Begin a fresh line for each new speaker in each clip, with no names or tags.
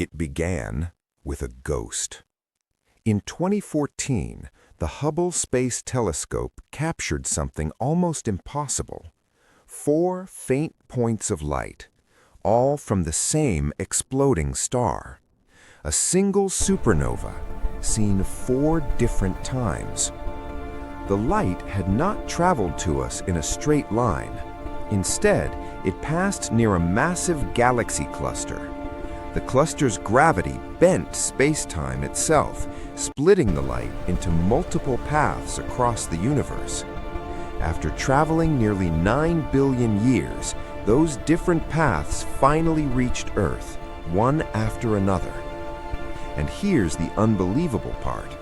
It began with a ghost. In 2014, the Hubble Space Telescope captured something almost impossible. 4 faint points of light, all from the same exploding star. A single supernova, seen 4 different times. The light had not traveled to us in a straight line. Instead, it passed near a massive galaxy cluster. The cluster's gravity bent space-time itself, splitting the light into multiple paths across the universe. After traveling nearly 9 billion years, those different paths finally reached Earth, one after another. And here's the unbelievable part.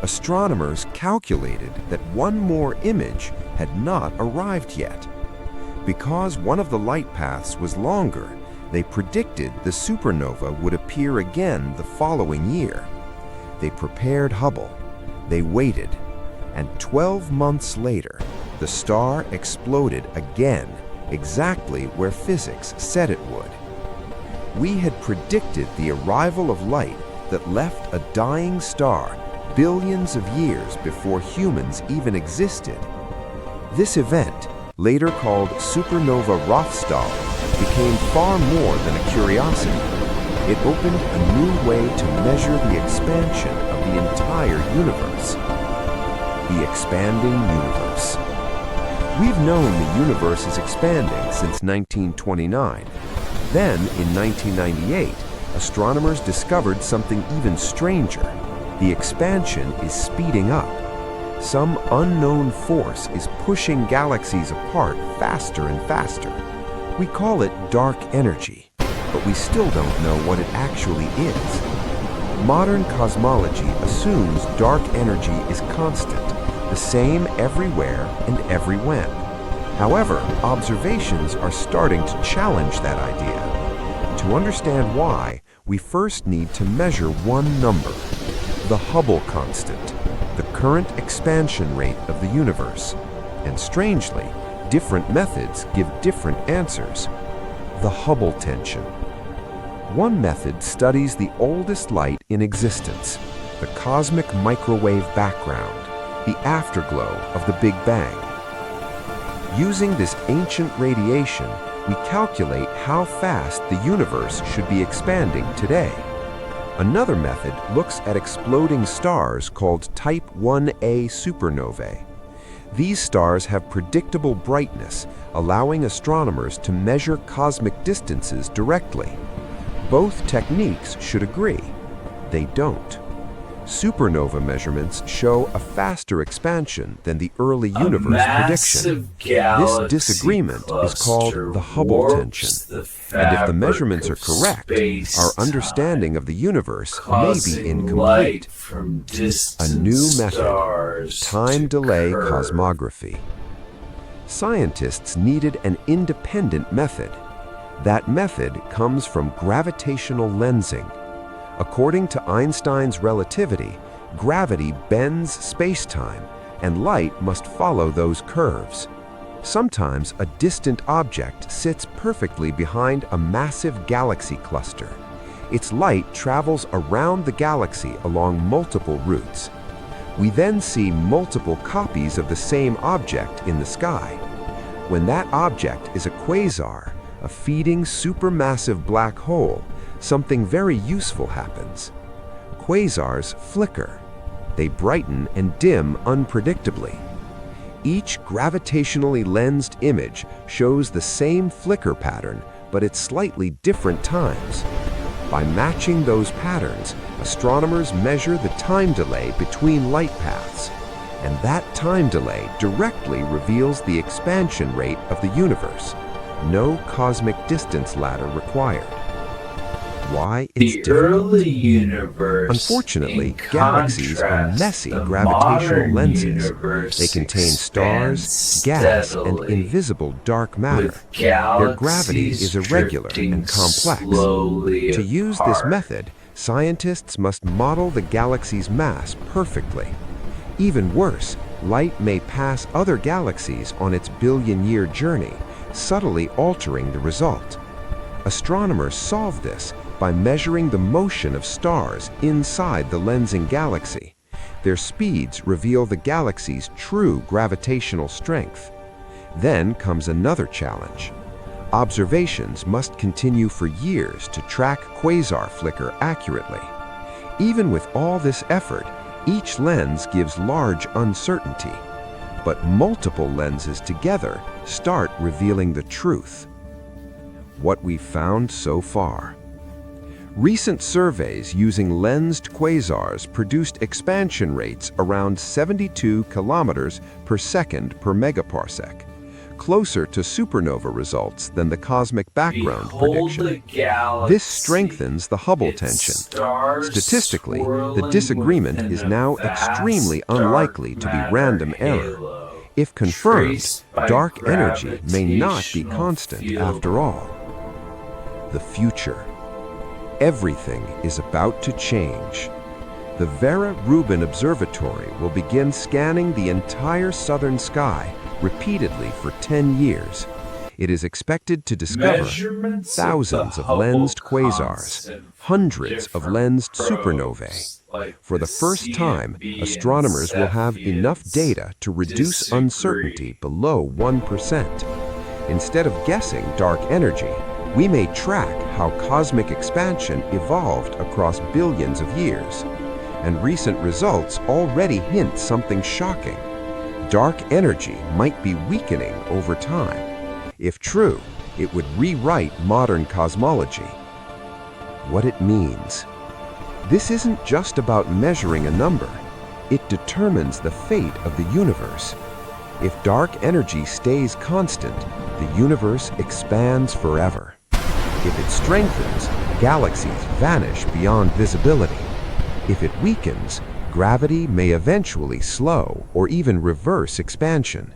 Astronomers calculated that one more image had not arrived yet. Because one of the light paths was longer, they predicted the supernova would appear again the following year. They prepared Hubble. They waited. And 12 months later, the star exploded again, exactly where physics said it would. We had predicted the arrival of light that left a dying star billions of years before humans even existed. This event, later called Supernova Rothschild, became far more than a curiosity. It opened a new way to measure the expansion of the entire universe. The expanding universe. We've known the universe is expanding since 1929. Then, in 1998, astronomers discovered something even stranger. The expansion is speeding up. Some unknown force is pushing galaxies apart faster and faster. We call it dark energy, but we still don't know what it actually is. Modern cosmology assumes dark energy is constant, the same everywhere and every when. However, observations are starting to challenge that idea. To understand why, we first need to measure one number, the Hubble constant, the current expansion rate of the universe. And strangely, different methods give different answers. The Hubble tension. One method studies the oldest light in existence, the cosmic microwave background, the afterglow of the Big Bang. Using this ancient radiation, we calculate how fast the universe should be expanding today. Another method looks at exploding stars called Type 1a supernovae. These stars have predictable brightness, allowing astronomers to measure cosmic distances directly. Both techniques should agree. They don't. Supernova measurements show a faster expansion than the early universe prediction. This disagreement is called the Hubble tension. And if the measurements are correct, our understanding of the universe may be incomplete. A new method, time delay cosmography. Scientists needed an independent method. That method comes from gravitational lensing. According to Einstein's relativity, gravity bends space-time, and light must follow those curves. Sometimes a distant object sits perfectly behind a massive galaxy cluster. Its light travels around the galaxy along multiple routes. We then see multiple copies of the same object in the sky. When that object is a quasar, a feeding supermassive black hole, something very useful happens. Quasars flicker. They brighten and dim unpredictably. Each gravitationally lensed image shows the same flicker pattern, but at slightly different times. By matching those patterns, astronomers measure the time delay between light paths, and that time delay directly reveals the expansion rate of the universe. No cosmic distance ladder required. Why it's different.
Early universe,
Unfortunately, galaxies are messy gravitational lenses. They contain stars, gas, and invisible dark matter. Their gravity is irregular and complex. To use this method, scientists must model the galaxy's mass perfectly. Even worse, light may pass other galaxies on its billion-year journey, subtly altering the result. Astronomers solve this by measuring the motion of stars inside the lensing galaxy. Their speeds reveal the galaxy's true gravitational strength. Then comes another challenge. Observations must continue for years to track quasar flicker accurately. Even with all this effort, each lens gives large uncertainty. But multiple lenses together start revealing the truth. What we've found so far. Recent surveys using lensed quasars produced expansion rates around 72 kilometers per second per megaparsec, closer to supernova results than the cosmic background prediction. This strengthens the Hubble tension. Statistically, the disagreement is now extremely unlikely to be random error. If confirmed, dark energy may not be constant after all. The future. Everything is about to change. The Vera Rubin Observatory will begin scanning the entire southern sky repeatedly for 10 years. It is expected to discover thousands of lensed quasars, hundreds of lensed supernovae. For the first time, astronomers will have enough data to reduce uncertainty below 1%. Instead of guessing dark energy, we may track how cosmic expansion evolved across billions of years. And recent results already hint something shocking. Dark energy might be weakening over time. If true, it would rewrite modern cosmology. What it means. This isn't just about measuring a number. It determines the fate of the universe. If dark energy stays constant, the universe expands forever. If it strengthens, galaxies vanish beyond visibility. If it weakens, gravity may eventually slow or even reverse expansion.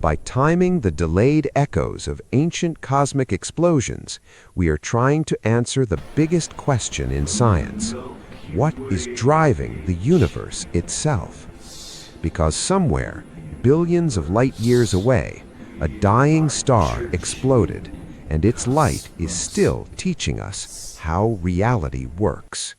By timing the delayed echoes of ancient cosmic explosions, we are trying to answer the biggest question in science. What is driving the universe itself? Because somewhere, billions of light years away, a dying star exploded, and its light is still teaching us how reality works.